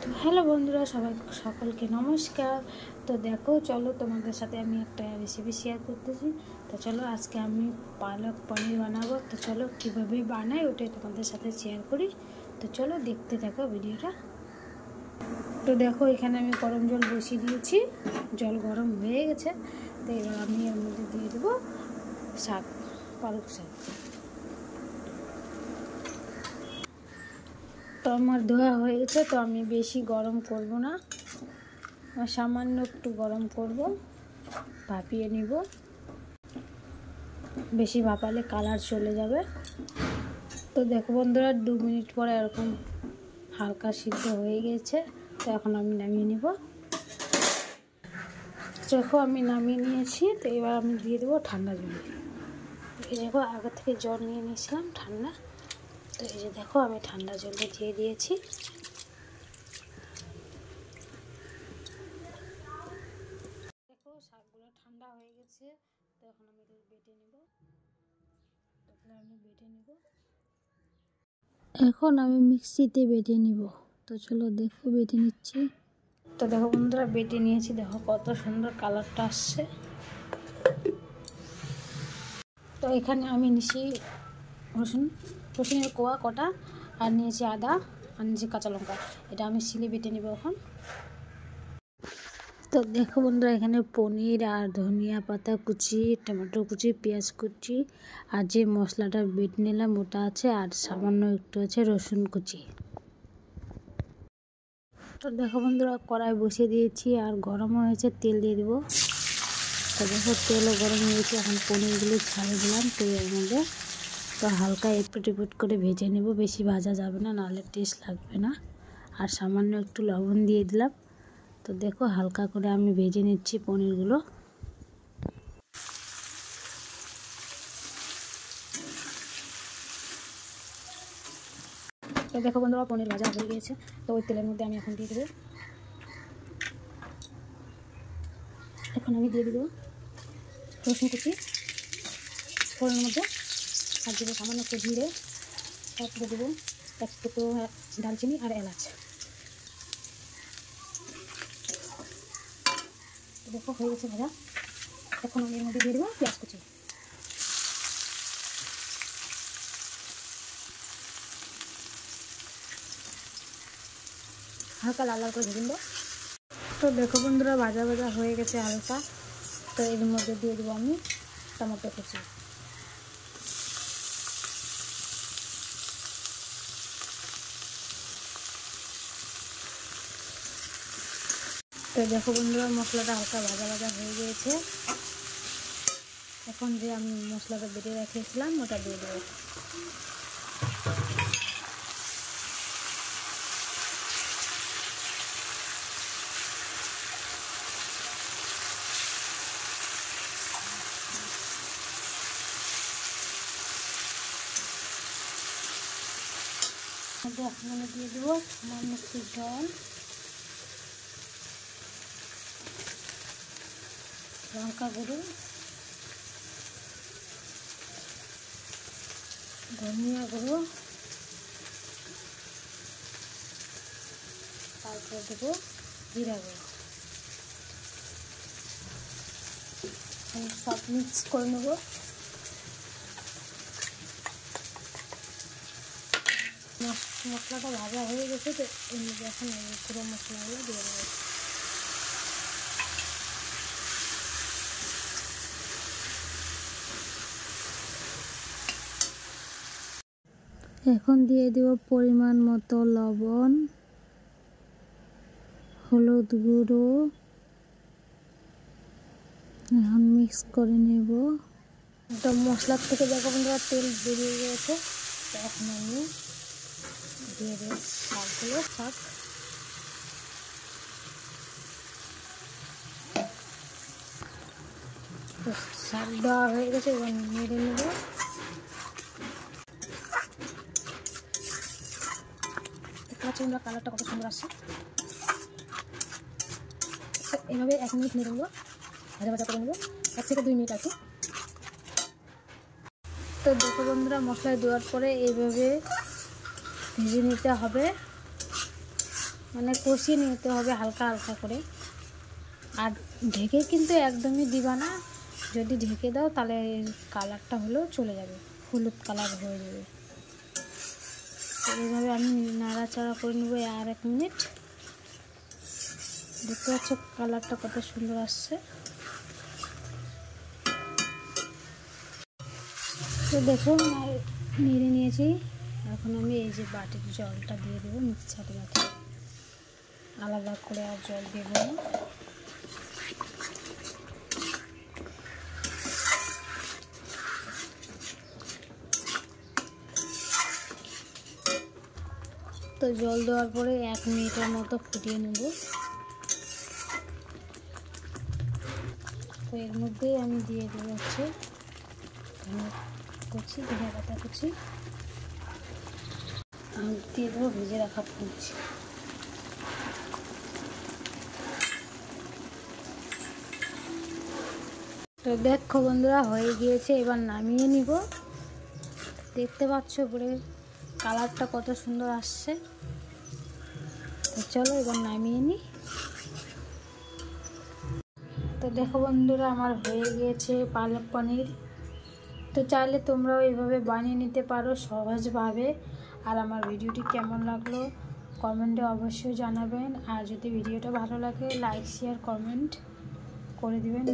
তো হ্যালো বন্ধুরা, সকলকে নমস্কার। তো দেখো, চলো তোমাদের সাথে আমি একটা রেসিপি শেয়ার করতেছি। তো চলো আজকে আমি পালক পনির বানাবো। তো চলো কীভাবে বানাই ওটাই তোমাদের সাথে শেয়ার করি। তো চলো দেখতে থাকো ভিডিওটা। তো দেখো, এখানে আমি গরম জল বসিয়ে দিয়েছি, জল গরম হয়ে গেছে। তো এবার আমি এর মধ্যে দিয়ে দেবো শাক, পালক শাক। তো আমার ধোয়া হয়ে গেছে, তো আমি বেশি গরম করব না, সামান্য একটু গরম করব, ভাপিয়ে নিব। বেশি ভাপালে কালার চলে যাবে। তো দেখো বন্ধুরা, 2 মিনিট পরে এরকম হালকা সিদ্ধ হয়ে গেছে। তো এখন আমি নামিয়ে নিব। দেখো আমি নামিয়ে নিয়েছি। তো এবার আমি দিয়ে দেবো ঠান্ডা জলে। এই দেখো, আগে থেকে জল নিয়ে নিয়েছিলাম ঠান্ডা। তো এই যে দেখো, আমি ঠান্ডা জলে দিয়ে দিয়েছি। দেখো শাকগুলো ঠান্ডা হয়ে গেছে। তো এখন আমি বেটে নেব। এখন আমি মিক্সিতে বেটে নিব। তো চলো দেখো বেটে নিচ্ছি। তো দেখো বন্ধুরা, বেটে নিয়েছি। দেখো কত সুন্দর কালারটা আসছে। তো এখানে আমি নিয়েছি রসুনের কোয়া কটা, আর নিয়েছি আদা, আর নিয়েছি কাঁচা লঙ্কা। এটা আমি শিলে বেটে নিব এখন। তো দেখো বন্ধুরা, এখানে পনির আর ধনিয়া পাতা কুচি, টমেটো কুচি, পেঁয়াজ কুচি, আর যে মশলাটা বেটে নিলাম ওটা আছে, আর সামান্য একটু আছে রসুন কুচি। তো দেখো বন্ধুরা, কড়াই বসিয়ে দিয়েছি আর গরম হয়েছে, তেল দিয়ে দেবো। তো দেখো তেলও গরম হয়েছে, এখন পনিরগুলো ছাড়িয়ে দিলাম তেলের মধ্যে। তো হালকা এপট করে ভেজে নেব, বেশি ভাজা যাবে না, নাহলে টেস্ট লাগবে না। আর সামান্য একটু লবণ দিয়ে দিলাম। তো দেখো হালকা করে আমি ভেজে নিচ্ছি পনিরগুলো। তো দেখো বন্ধুরা, পনির ভাজা হয়ে গিয়েছে। তো ওই তেলের মধ্যে আমি এখন দিয়ে দেবো, দিয়ে দেবো রসুন কুচি ফোড়নের মধ্যে, আর দেবো সামান্য একটু জিরে, তারপরে দেবো এক টুকরো দারচিনি আর এলাচ। দেখো হয়ে গেছে ভাজা। এখন আমি এর মধ্যে দিয়ে দেবো পেঁয়াজ কুচি। হালকা লাল লাল করে ভেজে নেবো। তো দেখো বন্ধুরা, ভাজা ভাজা হয়ে গেছে হালকা। তো এর মধ্যে দিয়ে দেবো আমি টমেটো কুচি। তো দেখো বন্ধুরা, মশলাটা হালকা ভাজা ভাজা হয়ে গিয়েছে। এখন যে আমি মশলাটা বেটে রেখেছিলাম ওটা দিয়ে দেবো। এখন আমি দিয়ে দেবো সামান্য একটু জল, লঙ্কা গুঁড়ো, ধনিয়া গুঁড়ো, তারপর দেবো জিরা গুঁড়ো। আমি সব মিক্স করে নেবো। মশলাটা ভাজা হয়ে গেছে। তো এর মধ্যে এখন পুরো মশলাগুলো দিয়ে দেবো। এখন দিয়ে দেব পরিমাণ মতো লবণ, হলুদ গুঁড়ো। এখন মিক্স করে নেব। তো মশলার থেকে দেখো বন্ধুরা তেল বেরিয়ে গেছে। তো এখন আমি দিয়ে দেবো শাকগুলো। শাক দেওয়া হয়ে গেছে, এবার নেড়ে নেব। কালারটা কত সুন্দর আসছে। এইভাবে 1 মিনিট নেড়ে নেবো, ভাজা ভাজা করে নেবো, 1 থেকে 2 মিনিট আছে। তো দেখো বন্ধুরা, মশলায় দেওয়ার পরে এইভাবে ভেজে নিতে হবে। মানে কষিয়ে নিতে হবে হালকা হালকা করে। আর ঢেকে কিন্তু একদমই দিবা না, যদি ঢেকে দাও তাহলে কালারটা হলেও চলে যাবে, হলুদ কালার হয়ে যাবে। এইভাবে আমি নাড়াচাড়া করে নেব আর 1 মিনিট। দেখতে পাচ্ছ কালারটা কত সুন্দর আসছে। তো দেখুন নেড়ে নিয়েছি। এখন আমি এই যে বাটির জলটা দিয়ে দেবো মিক্সার বাটি, আলাদা করে আর জল দেবো না। তো জল দেওয়ার পরে 1 মিনিটের মতো ফুটিয়ে নেব। তো এর মধ্যেই আমি দিয়ে দেবো হচ্ছে ধনে পাতা কুচি, দিয়ে দেবো ভেজে রাখা কুচি। তো দেখো বন্ধুরা হয়ে গিয়েছে, এবার নামিয়ে নিব। দেখতে পাচ্ছ উপরে কালারটা কত সুন্দর আসছে। তো চলো এবার নামিয়ে নিই। তো দেখো বন্ধুরা আমার হয়ে গিয়েছে পালক পনির। তো চাইলে তোমরাও এইভাবে বানিয়ে নিতে পারো সহজভাবে। আর আমার ভিডিওটি কেমন লাগলো কমেন্টে অবশ্যই জানাবেন। আর যদি ভিডিওটা ভালো লাগে লাইক শেয়ার কমেন্ট করে দিবেন।